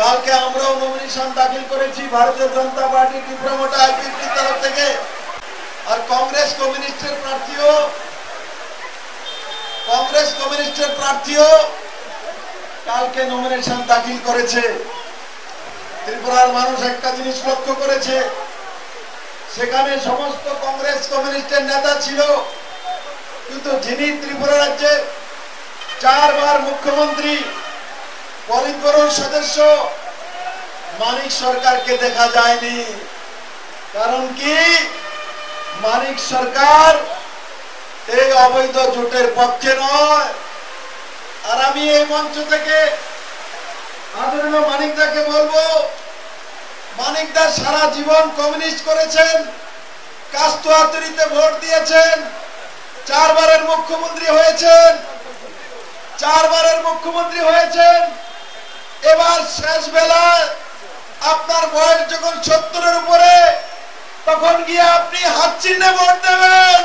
কালকে আমরাও নমিনেশন দাখিল করেছি ভারতীয় জনতা পার্টি ত্রিপুরা মোটা আইপিএফটির তরফ থেকে। আর কংগ্রেস কমিউনিস্টের প্রার্থীও কালকে নমিনেশন দাখিল করেছে। ত্রিপুরার মানুষ একটা জিনিস লক্ষ্য করেছে, সেখানে সমস্ত কংগ্রেস কমিউনিস্টের নেতা ছিল, কিন্তু যিনি ত্রিপুরা রাজ্যের 4 বার মুখ্যমন্ত্রী, পলিট ব্যুরোর সদস্য মানিক সরকারকে দেখা যায়নি। কারণ কি? মানিক সরকার এই অবৈধ জোটের পক্ষে নয়। আর আমি এই মঞ্চ থেকে আদরণীয় মানিকদাকে বলবো, মানিকদা সারা জীবন কমিউনিস্ট করেছেন, কাস্তুয়াতুরিতে ভোট দিয়েছেন, 4 বারের মুখ্যমন্ত্রী হয়েছেন। এবার শেষ বেলায় আপনার বয়স যখন 70-এর উপরে, তখন গিয়ে আপনি হাত চিহ্নে ভোট দেবেন।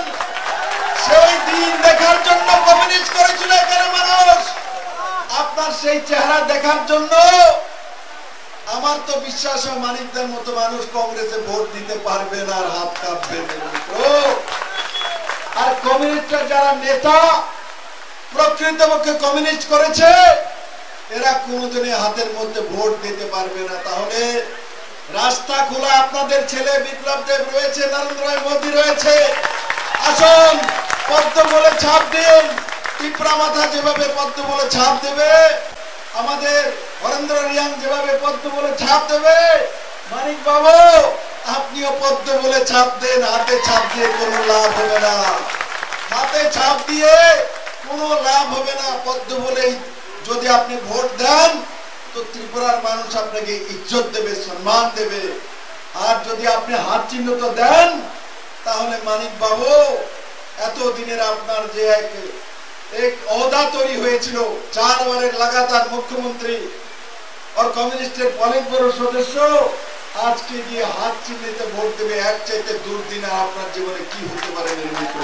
সেই দিন দেখার জন্য কমিউনিস্ট করেছিল এখানে মানুষ। আপনার সেই চেহারা দেখার জন্য আমার তো বিশ্বাস হয় মানিকদের মতো মানুষ কংগ্রেসে ভোট দিতে পারবে না, আর হাত কাঁপবে। আর কমিউনিস্টের যারা নেতা প্রকৃতপক্ষে কমিউনিস্ট করেছে, এরা কোনোদিনই হাতের মধ্যে ভোট দিতে পারবে না। তাহলে রাস্তা খোলা, আপনাদের ছেলে বিপ্লব দেব রয়েছে, নরেন্দ্র মোদী রয়েছে, আসুন পদ্ম বলে ছাপ দিন। টিপরা মাথা যেভাবে পদ্ম বলে ছাপ দেবে, আমাদের হরেন্দ্র রিয়াং যেভাবে পদ্ম বলে ছাপ দেবে, মানিক বাবু আপনিও পদ্ম বলে ছাপ দেন। হাতে ছাপ দিয়ে কোনো লাভ হবে না, হাতে ছাপ দিয়ে কোনো লাভ হবে না। পদ্ম বলেই যদি আপনি ভোট দেন, তো ত্রিপুরার মানুষ আপনাকে ইজ্জত দেবে, সম্মান দেবে। আর যদি আপনি হাত চিহ্ন তো দেন, তাহলে মানিক বাবু এতদিনের আপনার যে এক ওহদা তৈরি হয়েছিল, 4 বারের লাগাতার মুখ্যমন্ত্রী আর কমিউনিস্টের পলিট ব্যুরোর সদস্য, আজকে গিয়ে হাত চিহ্নিতে ভোট দেবে, এর চাইতে দুর্দিন আপনার জীবনে কি হতে পারে নির্মিত।